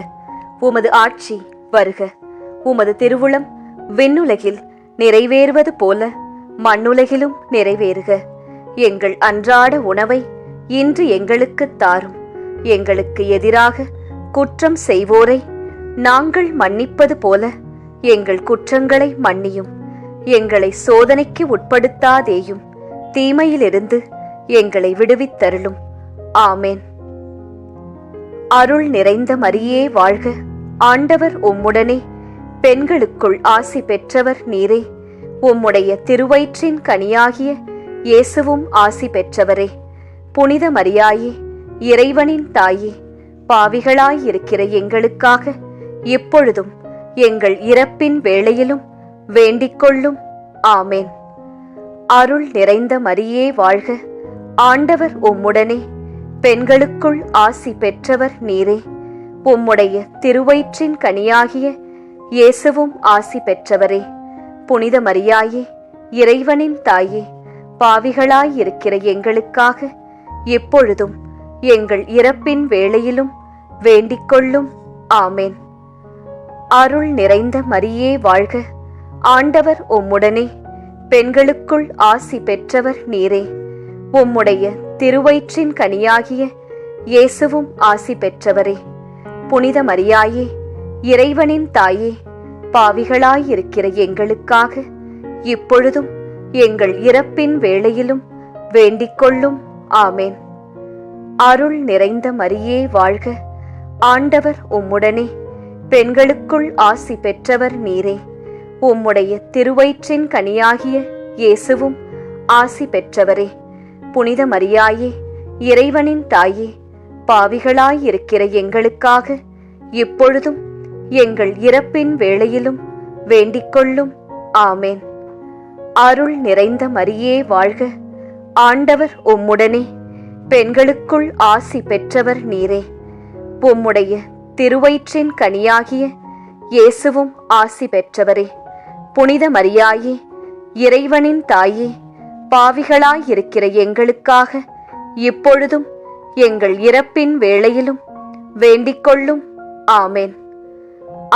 உமது ஆட்சி வருக. உமது திருவுளம் விண்ணுலகில் நிறைவேறுவது போல மண்ணுலகிலும் நிறைவேறுக. எங்கள் அன்றாட உணவை இன்று எங்களுக்கு தாரும். எங்களுக்கு எதிராக குற்றம் செய்வோரை நாங்கள் மன்னிப்பது போல எங்கள் குற்றங்களை மன்னியும். எங்களை சோதனைக்கு உட்படுத்தாதேயும், தீமையிலிருந்து எங்களை விடுவித்தருளும். ஆமேன். அருள் நிறைந்த மரியே வாழ்க, ஆண்டவர் உம்முடனே, பெண்களுக்குள் ஆசி பெற்றவர் நீரே. உம்முடைய திருவயிற்றின் கனியாகிய இயேசுவும் ஆசி பெற்றவரே. புனித மரியாயே, இறைவனின் தாயே, பாவிகளாயிருக்கிற எங்களுக்காக இப்பொழுதும் எங்கள் இறப்பின் வேளையிலும் வேண்டிக்கொள்ளும். ஆமேன். அருள் நிறைந்த மரியே வாழ்க, ஆண்டவர் உம்முடனே, பெண்களுக்குள் ஆசி பெற்றவர் நீரே. உம்முடைய திருவயிற்றின் கனியாகிய இயேசுவும் ஆசி பெற்றவரே. புனித மரியாயே, இறைவனின் தாயே, பாவிகளாயிருக்கிற எங்களுக்காக எப்பொழுதும் எங்கள் இறப்பின் வேளையிலும் வேண்டிக்கொள்ளும். ஆமேன். அருள் நிறைந்த மரியே வாழ்க, ஆண்டவர் உம்முடனே, பெண்களுக்குள் ஆசி பெற்றவர் நீரே. உம்முடைய திருவயிற்றின் கனியாகிய இயேசுவும் ஆசி பெற்றவரே. புனித மரியாயே, இறைவனின் தாயே, பாவிகளாயிருக்கிற எங்களுக்காக இப்பொழுதும் எங்கள் இறப்பின் வேளையிலும் வேண்டிக்கொள்ளும். ஆமேன். அருள் நிறைந்த மரியே வாழ்க, ஆண்டவர் உம்முடனே. பெண்களுக்குள் ஆசி பெற்றவர் நீரே. உம்முடைய திருவயிற்றின் கனியாகிய இயேசுவும் ஆசி பெற்றவரே. புனித மரியாயே, இறைவனின் தாயே, பாவிகளாயிருக்கிற எங்களுக்காக இப்பொழுதும் எங்கள் இறப்பின் வேளையிலும் வேண்டிக்கொள்ளும். ஆமேன். அருள் நிறைந்த மரியே வாழ்க, ஆண்டவர் உம்முடனே. பெண்களுக்குள் ஆசி பெற்றவர் நீரே. உம்முடைய திருவயிற்றின் கனியாகிய இயேசுவும் ஆசி பெற்றவரே. புனித மரியாயே, இறைவனின் தாயே, பாவிகளாயிருக்கிற எங்களுக்காக இப்பொழுதும் எங்கள் இறப்பின் வேளையிலும் வேண்டிக்கொள்ளும். ஆமேன்.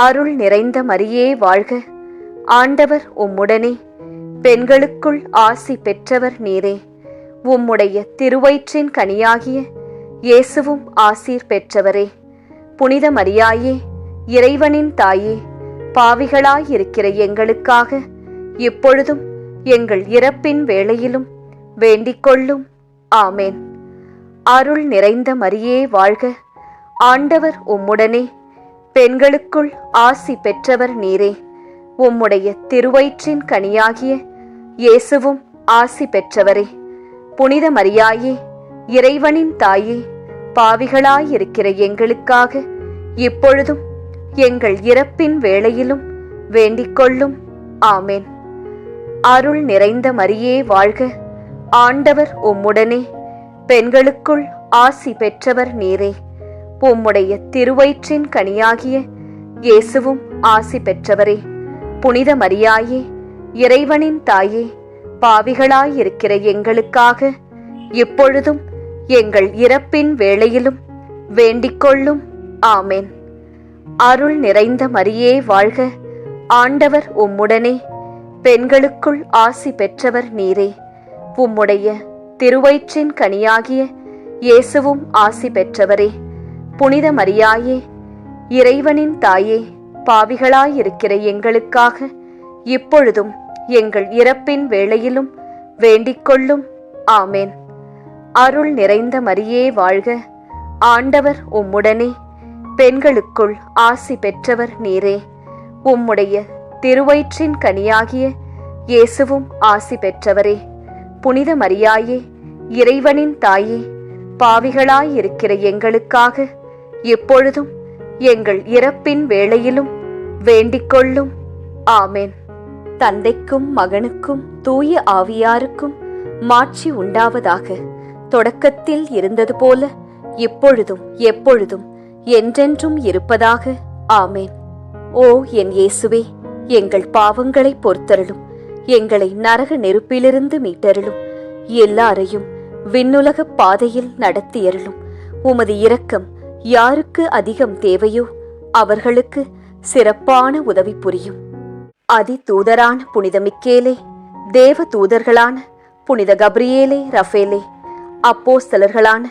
அருள் நிறைந்த மரியே வாழ்க, ஆண்டவர் உம்முடனே. பெண்களுக்குள் ஆசி பெற்றவர் நீரே. உம்முடைய திருவயிற்றின் கனியாகிய இயேசுவும் ஆசீர் பெற்றவரே. புனித மரியாயே, இறைவனின் தாயே, பாவிகளாயிருக்கிற எங்களுக்காக இப்பொழுதும் எங்கள் இறப்பின் வேளையிலும் வேண்டிக்கொள்ளும். ஆமேன். அருள் நிறைந்த மரியே வாழ்க, ஆண்டவர் உம்முடனே. பெண்களுக்குள் ஆசி பெற்றவர் நீரே. உம்முடைய திருவயிற்றின் கனியாகிய இயேசுவும் ஆசி பெற்றவரே. புனித மரியாயே, இறைவனின் தாயே, பாவிகளாயிருக்கிற எங்களுக்காக இப்பொழுதும் எங்கள் இறப்பின் வேளையிலும் வேண்டிக்கொள்ளும். ஆமேன். அருள் நிறைந்த மரியே வாழ்க, ஆண்டவர் உம்முடனே. பெண்களுக்குள் ஆசி பெற்றவர் நீரே. உம்முடைய திருவயிற்றின் கனியாகிய இயேசுவும் ஆசி பெற்றவரே. புனித மரியாயே, இறைவனின் தாயே, பாவிகளாயிருக்கிற எங்களுக்காக இப்பொழுதும் எங்கள் இறப்பின் வேளையிலும் வேண்டிக்கொள்ளும். ஆமேன். அருள் நிறைந்த மரியே வாழ்க, ஆண்டவர் உம்முடனே. பெண்களுக்குள் ஆசி பெற்றவர் நீரே. உம்முடைய திருவயிற்றின் கனியாகிய இயேசுவும் ஆசி பெற்றவரே. புனித மரியாயே, இறைவனின் தாயே, பாவிகளாயிருக்கிற எங்களுக்காக இப்பொழுதும் எங்கள் இறப்பின் வேளையிலும் வேண்டிக்கொள்ளும். ஆமேன். அருள் நிறைந்த மரியே வாழ்க, ஆண்டவர் உம்முடனே. பெண்களுக்குள் ஆசி பெற்றவர் நீரே. உம்முடைய திருவயிற்றின் கனியாகிய இயேசுவும் ஆசி பெற்றவரே. புனித மரியாயே, இறைவனின் தாயே, பாவிகளாயிருக்கிற எங்களுக்காக எப்பொழுதும் எங்கள் இறப்பின் வேளையிலும் வேண்டிக்கொள்ளும். ஆமேன். தந்தைக்கும் மகனுக்கும் தூய ஆவியாருக்கும் மாட்சி உண்டாவதாக. தொடக்கத்தில் இருந்தது போல இப்பொழுதும் எப்பொழுதும் என்றென்றும் இருப்பதாக. ஆமேன். ஓ என் இயேசுவே, எங்கள் பாவங்களை பொறுத்தருளும். எங்களை நரக நெருப்பிலிருந்து மீட்டருளும். எல்லாரையும் விண்ணுலக பாதையில் நடத்தியருளும். உமது இரக்கம் யாருக்கு அதிகம் தேவையோ அவர்களுக்கு சிறப்பான உதவி புரியும். அதி தூதரான புனித மிக்கேலே, தேவ தூதர்களான புனித கப்ரியேலே, ரஃபேலே, அப்போஸ்தலர்களான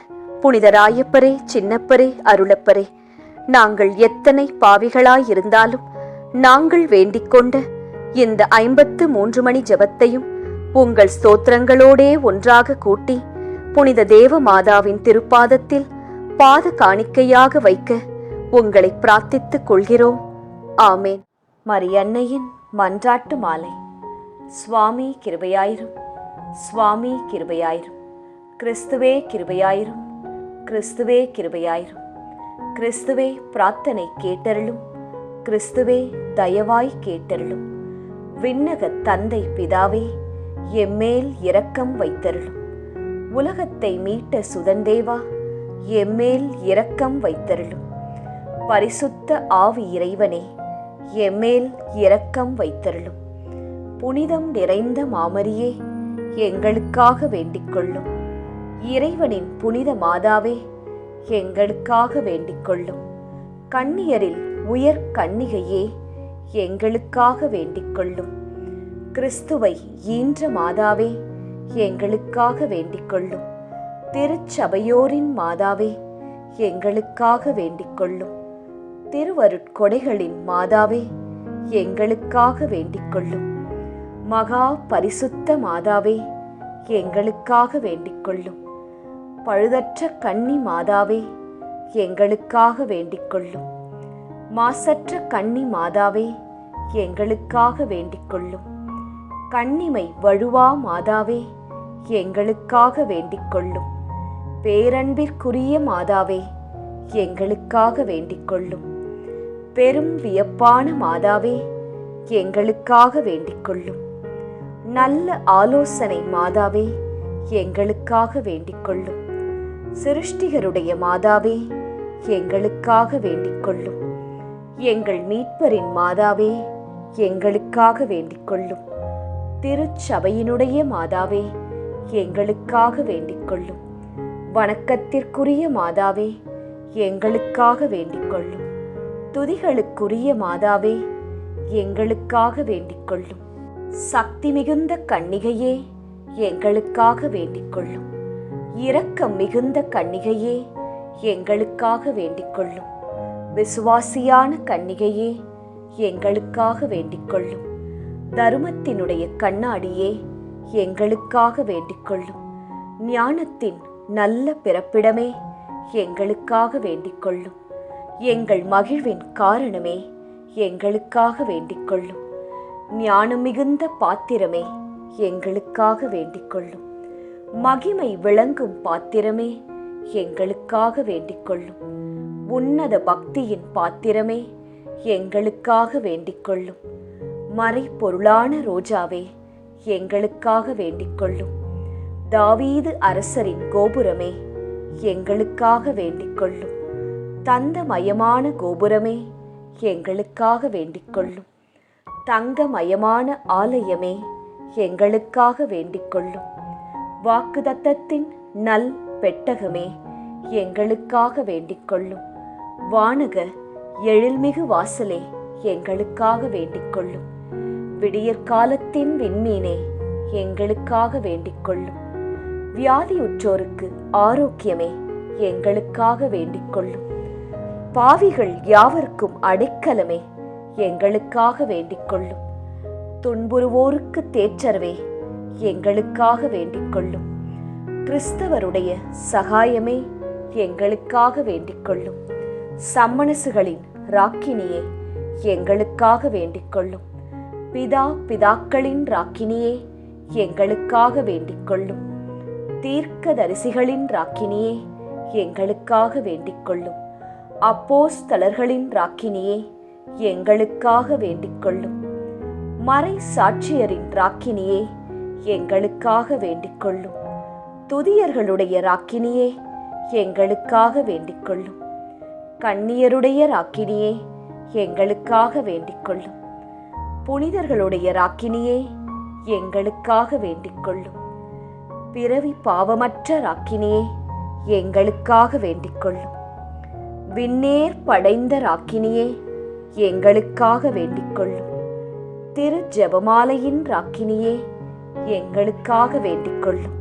புனித ராயப்பரே, சின்னப்பரே, அருளப்பரே, நாங்கள் எத்தனை பாவிகளாயிருந்தாலும் நாங்கள் வேண்டிக்கொண்ட இந்த 53 மணி ஜெபத்தையும் உங்கள் ஸ்தோத்திரங்களோடே ஒன்றாக கூட்டி புனித தேவ மாதாவின் திருப்பாதத்தில் பாத காணிக்கையாக வைக்க உங்களை பிரார்த்தித்துக் கொள்கிறோம். ஆமேன். மரியன்னையின் மன்றாட்டு மாலை. சுவாமி கிருபையாயிரும், சுவாமி கிருபையாயிரும், கிறிஸ்துவே கிருபையாயிரும், கிறிஸ்துவே கிருபையாயிரும், கிறிஸ்துவே பிரார்த்தனை கேட்டருளும், கிறிஸ்துவே தயவாய் கேட்டருளும். விண்ணக தந்தை பிதாவே, எம்மேல் இரக்கம் வைத்தருளும். உலகத்தை மீட்ட சுதந்தேவா, எம்மேல் இரக்கம் வைத்தருளும். பரிசுத்த ஆவி இறைவனே, எம்மேல் இரக்கம் வைத்தருளும். புனிதம் நிறைந்த மாமரியே, எங்களுக்காக வேண்டிக்கொள்ளும். இறைவனின் புனித மாதாவே, எங்களுக்காக வேண்டிக்கொள்ளும். கன்னியரில் உயர் கன்னிகையே, எங்களுக்காக வேண்டிக்கொள்ளும். கிறிஸ்துவை ஈன்ற மாதாவே, எங்களுக்காக வேண்டிக் கொள்ளும். திருச்சபையோரின் மாதாவே, எங்களுக்காக வேண்டிக் கொள்ளும். திருவருட்கொடைகளின் மாதாவே, எங்களுக்காக வேண்டிக் கொள்ளும். மகா பரிசுத்த மாதாவே, எங்களுக்காக வேண்டிக் கொள்ளும். பழுதற்ற கன்னி மாதாவே, எங்களுக்காக வேண்டிக் கொள்ளும். மாசற்ற கன்னி மாதாவே, எங்களுக்காக வேண்டிக் கொள்ளும். கன்னிமை வழுவா மாதாவே, எங்களுக்காக வேண்டிக் கொள்ளும். பேரன்பிற்குரிய மாதாவே, எங்களுக்காக வேண்டிக் கொள்ளும். பெரும் வியப்பான மாதாவே, எங்களுக்காக வேண்டிக் கொள்ளும். நல்ல ஆலோசனை மாதாவே, எங்களுக்காக வேண்டிக் கொள்ளும். சிருஷ்டிகருடைய மாதாவே, எங்களுக்காக வேண்டிக் கொள்ளும். எங்கள் மீட்பரின் மாதாவே, எங்களுக்காக வேண்டிக் கொள்ளும். திருச்சபையினுடைய மாதாவே, எங்களுக்காக வேண்டிக் கொள்ளும். வணக்கத்திற்குரிய மாதாவே, எங்களுக்காக வேண்டிக் கொள்ளும். துதிகளுக்குரிய மாதாவே, எங்களுக்காக வேண்டிக் கொள்ளும். சக்தி மிகுந்த கன்னிகையே, எங்களுக்காக வேண்டிக் கொள்ளும். இரக்கம் மிகுந்த கன்னிகையே, எங்களுக்காக வேண்டிக் கொள்ளும். விசுவாசியான கன்னிகையே, எங்களுக்காக வேண்டிக் கொள்ளும். தருமத்தினுடைய கண்ணாடியே, எங்களுக்காக வேண்டிக் கொள்ளும். ஞானத்தின் நல்ல பிறப்பிடமே, எங்களுக்காக வேண்டிக் கொள்ளும். எங்கள் மகிழ்வின் காரணமே, எங்களுக்காக வேண்டிக் கொள்ளும். ஞானம் மிகுந்த பாத்திரமே, எங்களுக்காக வேண்டிக் கொள்ளும். மகிமை விளங்கும் பாத்திரமே, எங்களுக்காக வேண்டிக் கொள்ளும். உன்னத பக்தியின் பாத்திரமே, எங்களுக்காக வேண்டிக் கொள்ளும். மறைப்பொருளான ரோஜாவே, எங்களுக்காக வேண்டிக் கொள்ளும். தாவீது அரசரின் கோபுரமே, எங்களுக்காக வேண்டிக் கொள்ளும். தந்தமயமான கோபுரமே, எங்களுக்காக வேண்டிக் கொள்ளும். தங்கமயமான ஆலயமே, எங்களுக்காக வேண்டிக் கொள்ளும். வாக்குதத்தத்தின் நல் பெட்டகமே, எங்களுக்காக வேண்டிக் கொள்ளும். வானக எழில்மிகு வாசலே, எங்களுக்காக வேண்டிக் கொள்ளும். விடியற்காலத்தின் விண்மீனே, எங்களுக்காக வேண்டிக் கொள்ளும். வியாதியுற்றோருக்கு ஆரோக்கியமே, எங்களுக்காக வேண்டிக் கொள்ளும். பாவிகள் யாவருக்கும் அடைக்கலமே, எங்களுக்காக வேண்டிக் கொள்ளும். துன்புறுவோருக்கு தேற்றரவே, எங்களுக்காக வேண்டிக் கொள்ளும். கிறிஸ்தவருடைய சகாயமே, எங்களுக்காக வேண்டிக் கொள்ளும். சம்மனசுகளின் ராக்கினியே, எங்களுக்காக வேண்டிக் கொள்ளும். பிதாக்களின் ராக்கினியே, எங்களுக்காக வேண்டிக் கொள்ளும். தீர்க்கதரிசிகளின் ராக்கினியே, எங்களுக்காக வேண்டிக் கொள்ளும். அப்போஸ்தலர்களின் ராக்கினியே, எங்களுக்காக வேண்டிக் கொள்ளும். மறை சாட்சியரின் ராக்கினியே, எங்களுக்காக வேண்டிக் கொள்ளும். துதியர்களுடைய ராக்கினியே, எங்களுக்காக வேண்டிக் கொள்ளும். கன்னியருடைய ராக்கினியே, எங்களுக்காக வேண்டிக் கொள்ளும். புனிதர்களுடைய ராக்கினியே, எங்களுக்காக வேண்டிக் கொள்ளும். பிறவி பாவமற்ற ராக்கினியே, எங்களுக்காக வேண்டிக் கொள்ளும். விண்ணேர் படைந்த ராக்கினியே, எங்களுக்காக வேண்டிக் கொள்ளும். திரு ஜெபமாலையின் ராக்கினியே, எங்களுக்காக வேண்டிக் கொள்ளும்.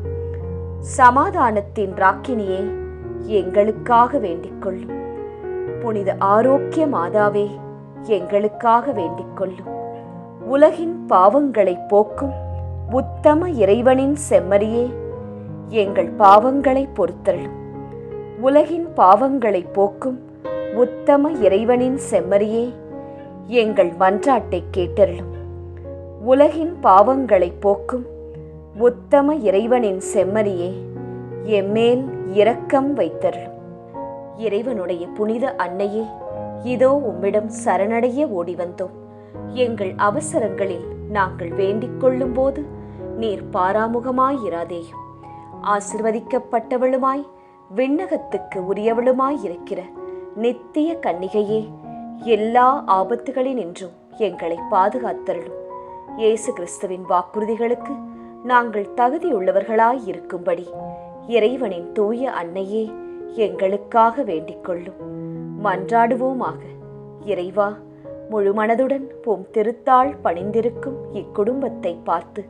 சமாதானத்தின் ராக்கினியே, எங்களுக்காக வேண்டிக் கொள்ளும். புனித ஆரோக்கிய மாதாவே, எங்களுக்காக வேண்டிக் கொள்ளும். உலகின் பாவங்களை போக்கும் உத்தம இறைவனின் செம்மறியே, எங்கள் பாவங்களை பொறுத்தருளும். உலகின் பாவங்களை போக்கும் உத்தம இறைவனின் செம்மறியே, எங்கள் மன்றாட்டை கேட்டருளும். உலகின் பாவங்களை போக்கும் உத்தம இறைவனின் செம்மறியே, எம்மேல் இரக்கம் வைத்தருளும். இறைவனுடைய புனித அன்னையே, இதோ உம்மிடம் சரணடைய ஓடி வந்தோம். எங்கள் அவசரங்களில் நாங்கள் வேண்டிக் கொள்ளும் போது நீர் பாராமுகமாயிராதேயும். ஆசிர்வதிக்கப்பட்டவளுமாய் விண்ணகத்துக்கு உரியவளுமாயிருக்கிற நித்திய கன்னிகையே, எல்லா ஆபத்துகளினின்றும் எங்களை பாதுகாத்தருளும். இயேசு கிறிஸ்துவின் வாக்குறுதிகளுக்கு நாங்கள் தகுதியுள்ளவர்களாயிருக்கும்படி இறைவனின் தூய அன்னையே, எங்களுக்காக வேண்டிக் கொள்ளும். மன்றாடுவோமாக. இறைவா, முழு மனதுடன் உம் திருத்தாள் பணிந்திருக்கும் இக்குடும்பத்தை பார்த்து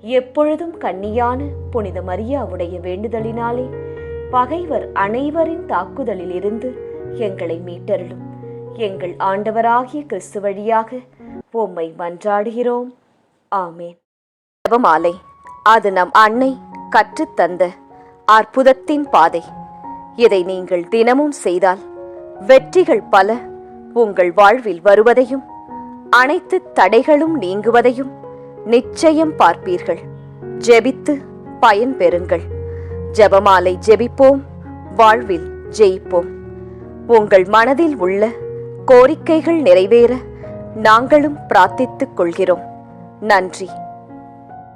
எப்பொழுதும் கன்னியான புனித மரியாவுடைய வேண்டுதலினாலே பகைவர் அனைவரின் தாக்குதலில் இருந்து எங்களை மீட்டருளும். எங்கள் ஆண்டவராகிய கிறிஸ்து வழியாக உம்மை மன்றாடுகிறோம். ஆமேன். ஜெபமாலை. அது நம் அன்னை கற்றுத்தந்த அற்புதத்தின் பாதை. இதை நீங்கள் தினமும் செய்தால் வெற்றிகள் பல உங்கள் வாழ்வில் வருவதையும் அனைத்து தடைகளும் நீங்குவதையும் நிச்சயம் பார்ப்பீர்கள். ஜெபித்து பயன் பெறுங்கள். ஜெபமாலை ஜெபிப்போம், வாழ்வில் ஜெயிப்போம். உங்கள் மனதில் உள்ள கோரிக்கைகள் நிறைவேற நாங்களும் பிரார்த்தித்துக் கொள்கிறோம். நன்றி.